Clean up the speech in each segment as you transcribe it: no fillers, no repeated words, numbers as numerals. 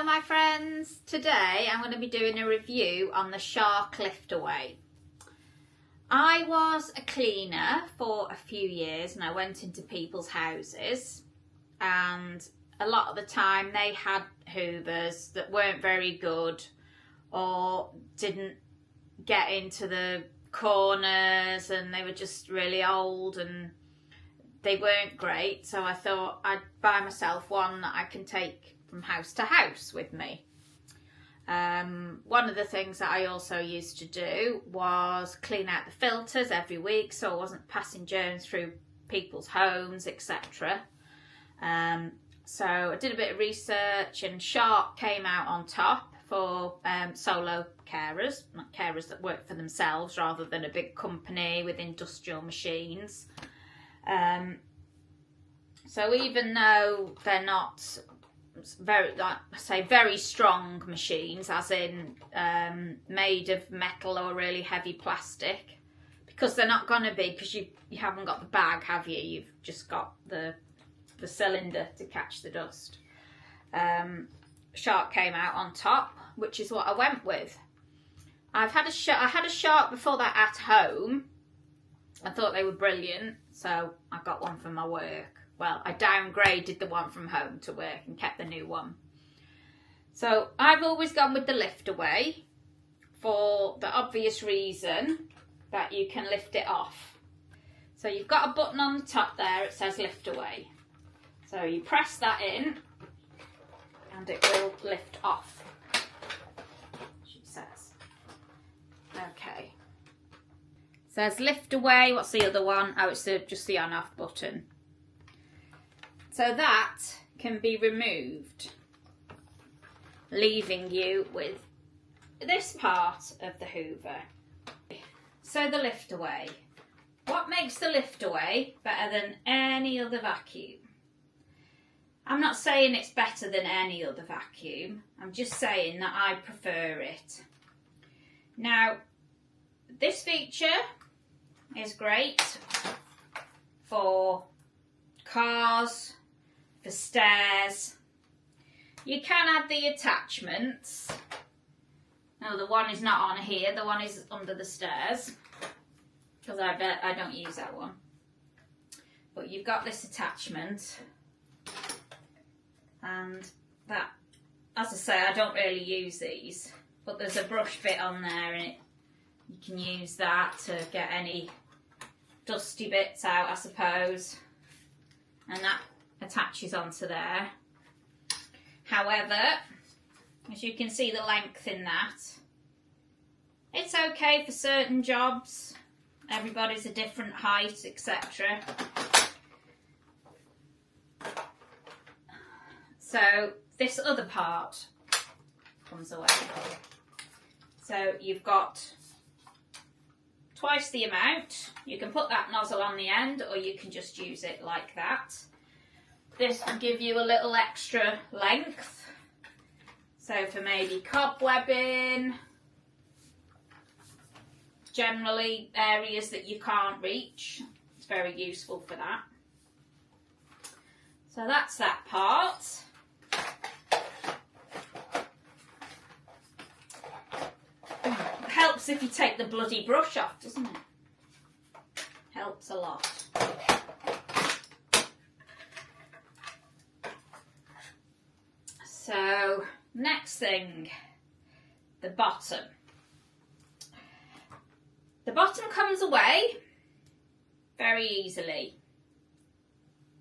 Hello my friends, today I'm going to be doing a review on the Shark liftaway. I was a cleaner for a few years and I went into people's houses, and a lot of the time they had hoovers that weren't very good or didn't get into the corners, and they were just really old and they weren't great. So I thought I'd buy myself one that I can take from house to house with me. One of the things that I also used to do was clean out the filters every week, so I wasn't passing germs through people's homes, etc. So I did a bit of research, and Shark came out on top for solo carers, not carers that work for themselves rather than a big company with industrial machines. So even though they're not very strong machines, as in made of metal or really heavy plastic, because they're not going to be, because you haven't got the bag, have you? You've just got the cylinder to catch the dust. Shark came out on top, which is what I went with. I had a Shark before that at home. I thought they were brilliant, so I got one for my work. Well, I downgraded the one from home to work and kept the new one. So I've always gone with the liftaway for the obvious reason that you can lift it off. So you've got a button on the top there, it says liftaway. So you press that in and it will lift off, she says. Okay. It says liftaway. What's the other one? Oh, it's just the on off button. So that can be removed, leaving you with this part of the hoover. So the liftaway. What makes the liftaway better than any other vacuum? I'm not saying it's better than any other vacuum. I'm just saying that I prefer it. Now, this feature is great for cars, for stairs. You can add the attachments. No, the one is not on here, the one is under the stairs, because I don't use that one. But you've got this attachment, and that, as I say, I don't really use these, but there's a brush bit on there, and you can use that to get any dusty bits out, I suppose, and that attaches onto there. However, as you can see the length in that, it's okay for certain jobs. Everybody's a different height, etc. So this other part comes away. So you've got twice the amount. You can put that nozzle on the end, or you can just use it like that. This will give you a little extra length. So for maybe cobwebbing, generally areas that you can't reach, it's very useful for that. So that's that part. It helps if you take the bloody brush off, doesn't it? Helps a lot. So, next thing, the bottom. The bottom comes away very easily.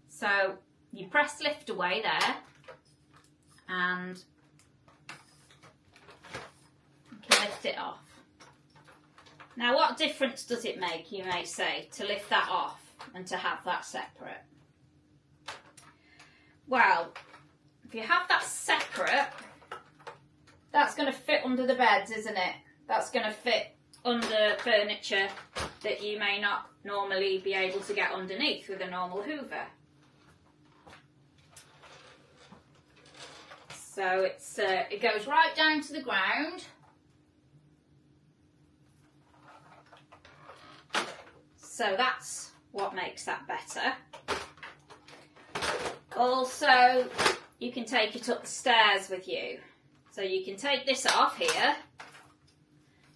So, you press lift away there, and you can lift it off. Now, what difference does it make, you may say, to lift that off and to have that separate? Well, if you have that separate, that's going to fit under the beds, isn't it? That's going to fit under furniture that you may not normally be able to get underneath with a normal hoover. So it goes right down to the ground. So that's what makes that better. Also, you can take it up the stairs with you. So you can take this off here,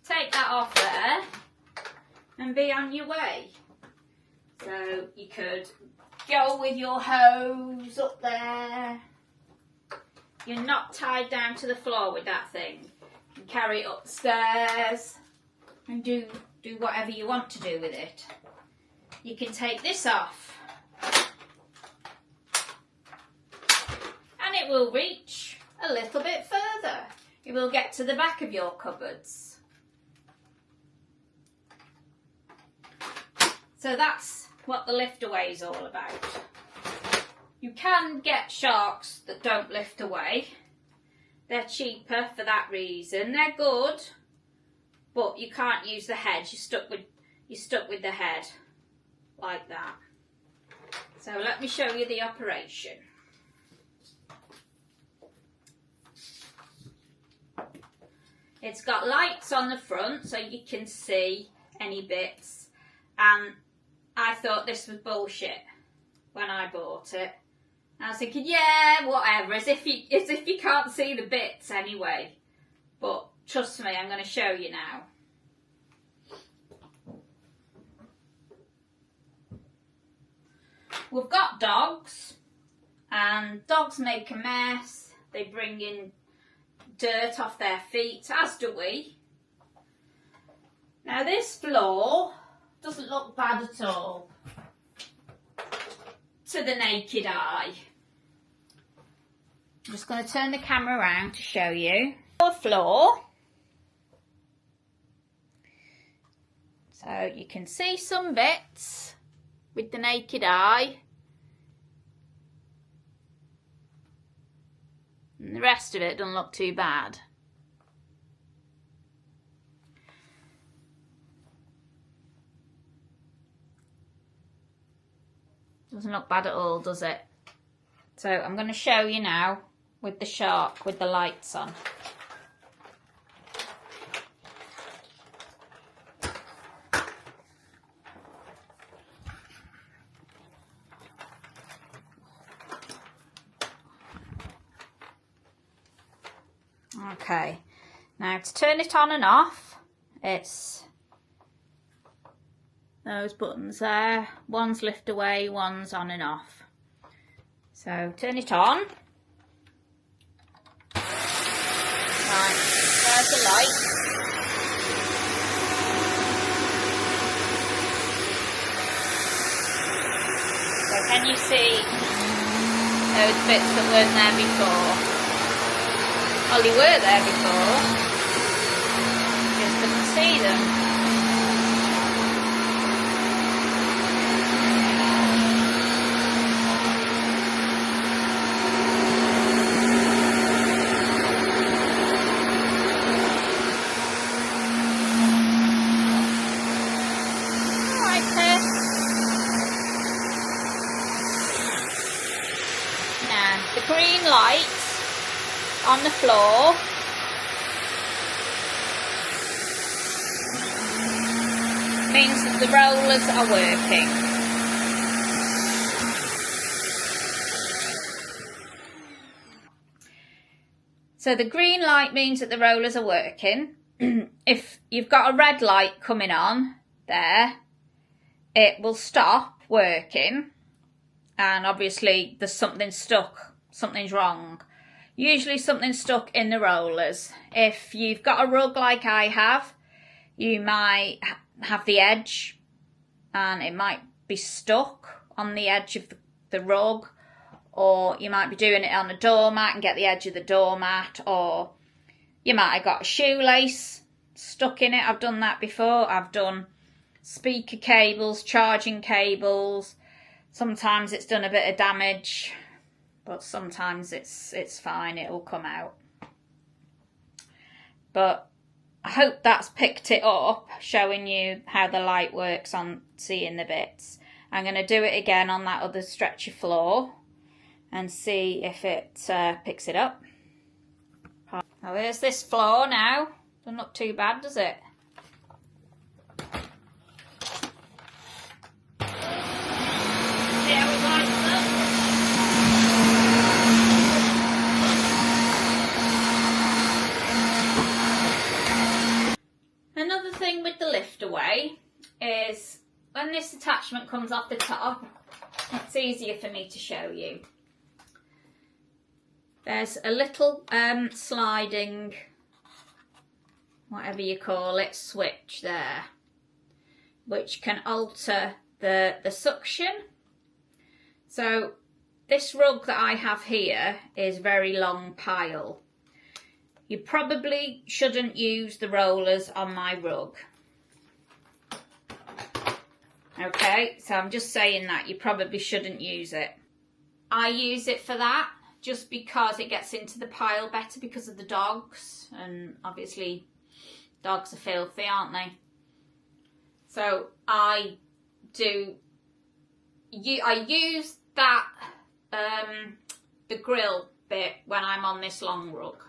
take that off there, and be on your way. So you could go with your hose up there. You're not tied down to the floor with that thing. You can carry it up the stairs and do whatever you want to do with it. You can take this off and it will reach a little bit further. It will get to the back of your cupboards. So that's what the liftaway is all about. You can get sharks that don't lift away. They're cheaper for that reason. They're good, but you can't use the head. You're stuck with the head like that. So let me show you the operation. It's got lights on the front so you can see any bits, and I thought this was bullshit when I bought it. I was thinking, yeah, whatever, as if you can't see the bits anyway. But trust me, I'm going to show you now. We've got dogs, and dogs make a mess. They bring in dirt off their feet, as do we. Now this floor doesn't look bad at all to the naked eye. I'm just going to turn the camera around to show you the floor. So you can see some bits with the naked eye. And the rest of it doesn't look too bad. Doesn't look bad at all, does it? So I'm going to show you now with the shark with the lights on. Okay, now to turn it on and off, it's those buttons there. One's lift away, one's on and off. So turn it on. Right, there's the light. So can you see those bits that weren't there before? Well, they were there before, just couldn't see them. The green light on the floor means that the rollers are working. So the green light means that the rollers are working. If you've got a red light coming on there, it will stop working, and obviously there's something stuck. Something's wrong. Usually something's stuck in the rollers. If you've got a rug like I have, you might have the edge and it might be stuck on the edge of the rug, or you might be doing it on a doormat and get the edge of the doormat, or you might have got a shoelace stuck in it. I've done that before. I've done speaker cables, charging cables. Sometimes it's done a bit of damage, but sometimes it's fine, it'll come out. But I hope that's picked it up, showing you how the light works on seeing the bits. I'm going to do it again on that other stretch of floor and see if it picks it up. Now there's this floor now. Doesn't look too bad, does it? the liftaway is when this attachment comes off the top, it's easier for me to show you. There's a little sliding, whatever you call it, switch there, which can alter the suction. So this rug that I have here is very long pile. You probably shouldn't use the rollers on my rug. Okay, so I'm just saying that you probably shouldn't use it. I use it for that just because it gets into the pile better because of the dogs, and obviously dogs are filthy, aren't they? So I use that the grill bit when I'm on this long rug,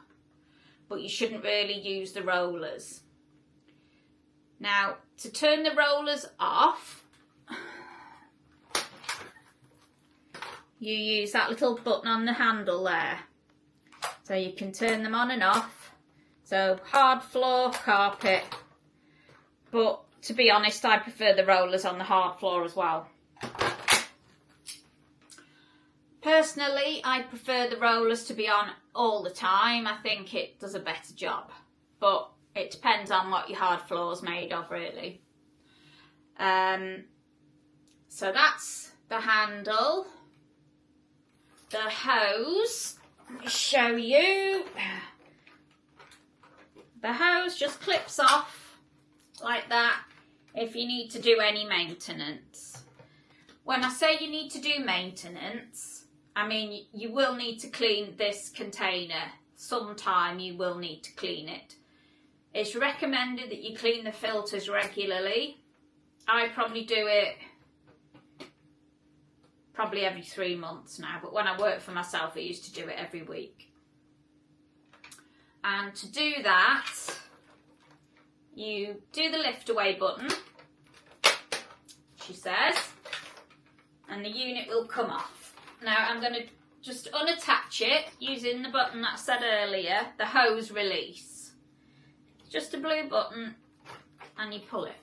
but you shouldn't really use the rollers. Now, to turn the rollers off, you use that little button on the handle there, so you can turn them on and off. So hard floor, carpet, but to be honest, I prefer the rollers on the hard floor as well. Personally, I prefer the rollers to be on all the time. I think it does a better job, but it depends on what your hard floor's made of, really. So that's the handle. The hose, let me show you. The hose just clips off like that if you need to do any maintenance. When I say you need to do maintenance, I mean you will need to clean this container. Sometime you will need to clean it. It's recommended that you clean the filters regularly. I probably do it every 3 months now, but when I worked for myself I used to do it every week. And to do that, you do the lift away button, she says, and the unit will come off. Now I'm going to just unattach it using the button that I said earlier, the hose release. Just a blue button and you pull it.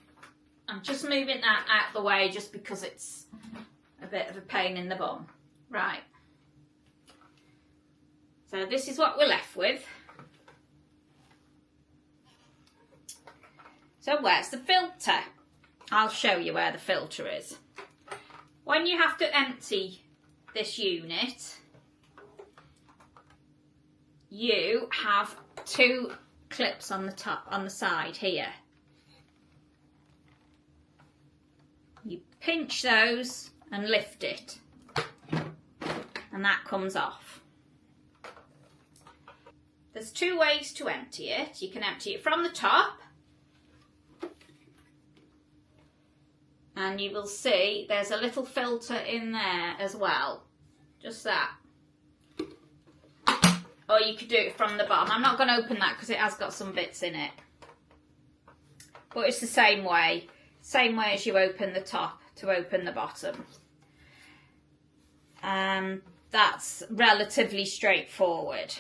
I'm just moving that out of the way just because it's a bit of a pain in the bum. Right. So this is what we're left with. So where's the filter? I'll show you where the filter is. When you have to empty this unit, you have two clips on the top, on the side here. You pinch those and lift it, and that comes off. There's two ways to empty it. You can empty it from the top, and you will see there's a little filter in there as well, just that. Or you could do it from the bottom. I'm not going to open that because it has got some bits in it, but it's the same way as you open the top to open the bottom. That's relatively straightforward.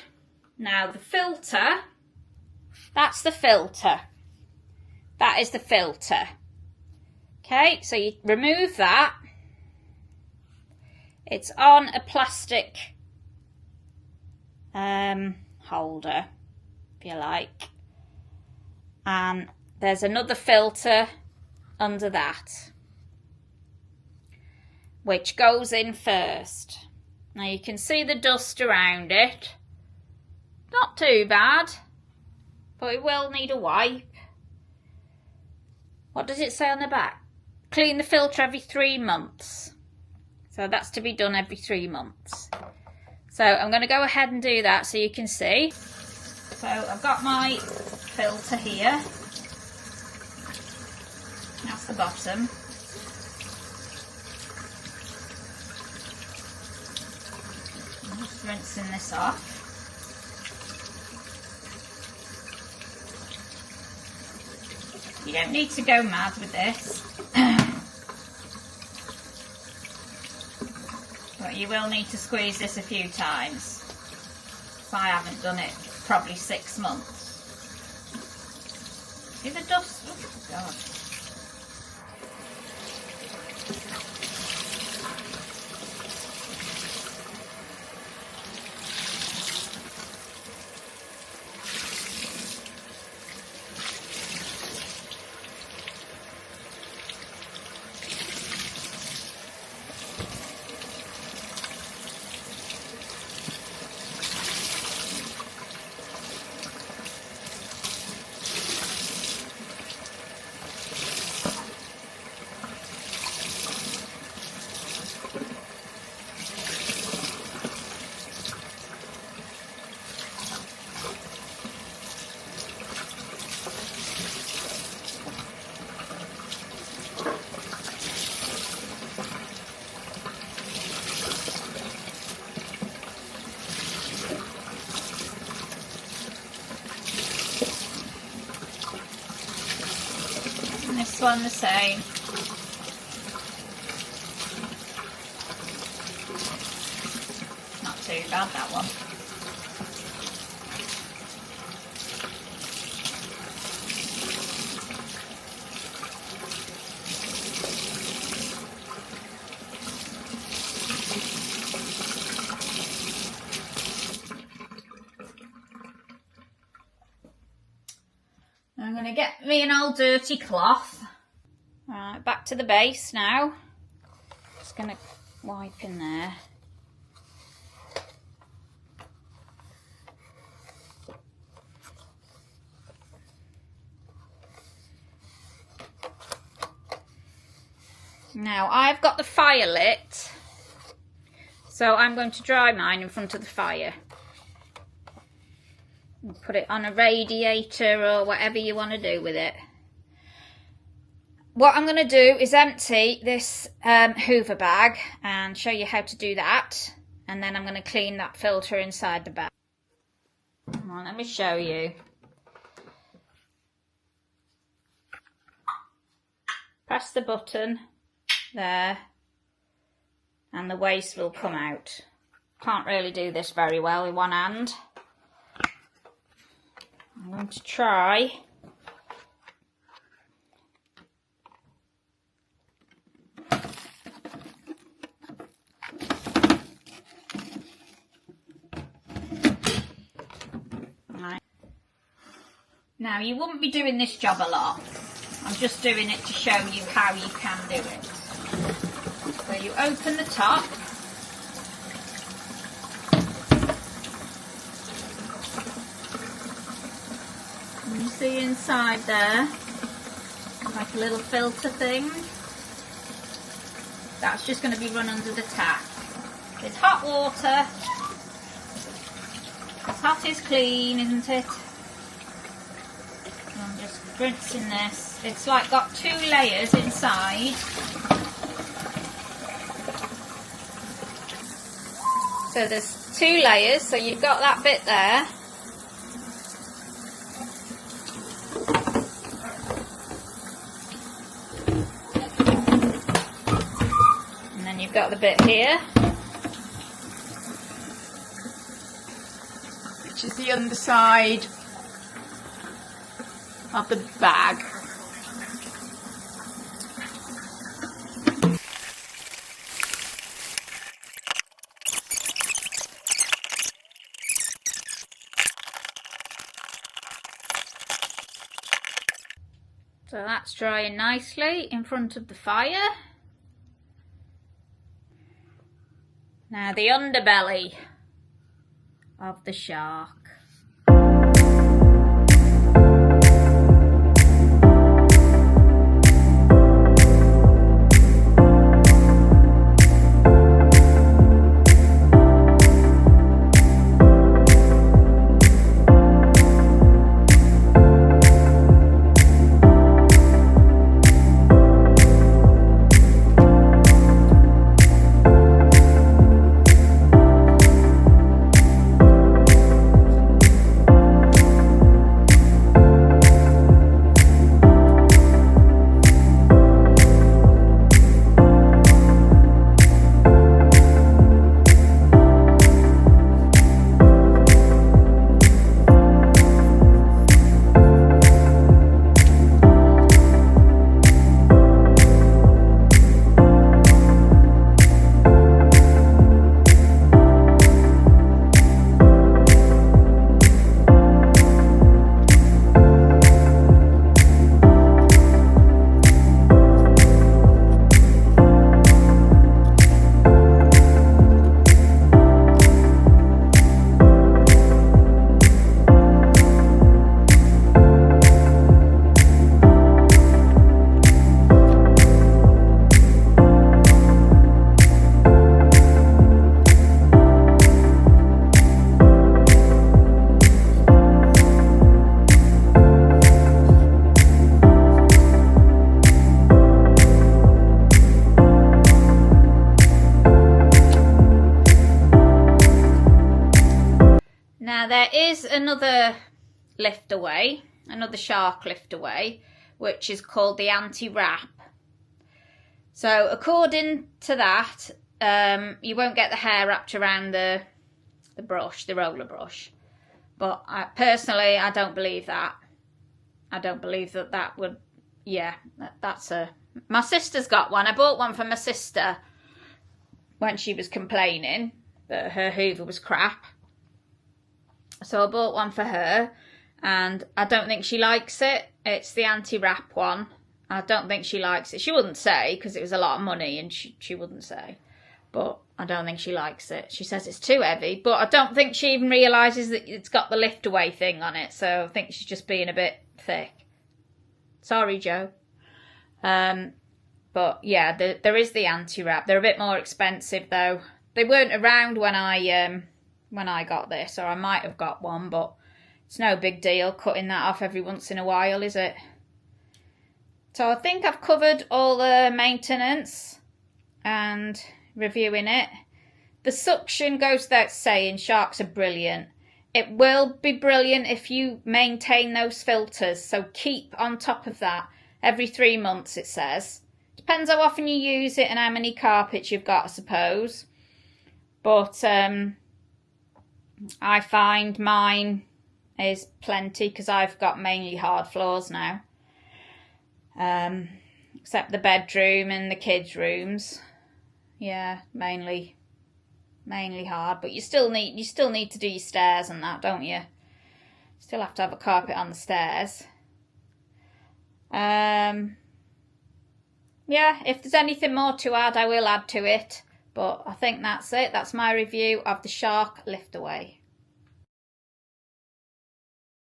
Now the filter, that's the filter. That is the filter. Okay, so you remove that. It's on a plastic holder, if you like. And there's another filter under that, which goes in first. Now you can see the dust around it. Not too bad, but it will need a wipe. What does it say on the back? Clean the filter every 3 months. So that's to be done every 3 months. So I'm going to go ahead and do that so you can see. So I've got my filter here. That's the bottom. I'm just rinsing this off. You don't need to go mad with this. But you will need to squeeze this a few times. So I haven't done it probably 6 months. See the dust? Oh God. This one the same. Not too bad, that one. I'm going to get me an old dirty cloth. Right, back to the base now. Just going to wipe in there. Now I've got the fire lit, so I'm going to dry mine in front of the fire. Put it on a radiator or whatever you want to do with it. What I'm going to do is empty this Hoover bag and show you how to do that. And then I'm going to clean that filter inside the bag. Come on, let me show you. Press the button there and the waste will come out. Can't really do this very well with one hand. I'm going to try. Right. Now, you wouldn't be doing this job a lot. I'm just doing it to show you how you can do it. So you open the top. You see inside there, like a little filter thing. That's just going to be run under the tap. It's hot water. As hot as clean, isn't it? And I'm just rinsing this. It's like got 2 layers inside. So there's 2 layers, so you've got that bit there. Got the bit here, which is the underside of the bag. So that's drying nicely in front of the fire. Now the underbelly of the shark. another liftaway, another shark liftaway, which is called the anti-wrap. So according to that, you won't get the hair wrapped around the brush, the roller brush. But personally, I don't believe that. I don't believe that would, yeah, that's a... My sister's got one. I bought one for my sister when she was complaining that her hoover was crap. So I bought one for her, and I don't think she likes it. It's the anti-wrap one. I don't think she likes it. She wouldn't say, because it was a lot of money, and she wouldn't say. But I don't think she likes it. She says it's too heavy, but I don't think she even realises that it's got the lift away thing on it. So I think she's just being a bit thick. Sorry, Joe. But yeah, there is the anti-wrap. They're a bit more expensive though. They weren't around when I got this, or I might have got one, but it's no big deal cutting that off every once in a while, is it? So I think I've covered all the maintenance and reviewing it. The suction goes without saying, sharks are brilliant. It will be brilliant if you maintain those filters, so keep on top of that. Every 3 months, it says. Depends how often you use it and how many carpets you've got, I suppose. But I find mine is plenty because I've got mainly hard floors now. Except the bedroom and the kids' rooms. Yeah, mainly hard. But you still need to do your stairs and that, don't you? Still have to have a carpet on the stairs. Yeah, if there's anything more to add, I will add to it. But I think that's it. That's my review of the Shark Liftaway.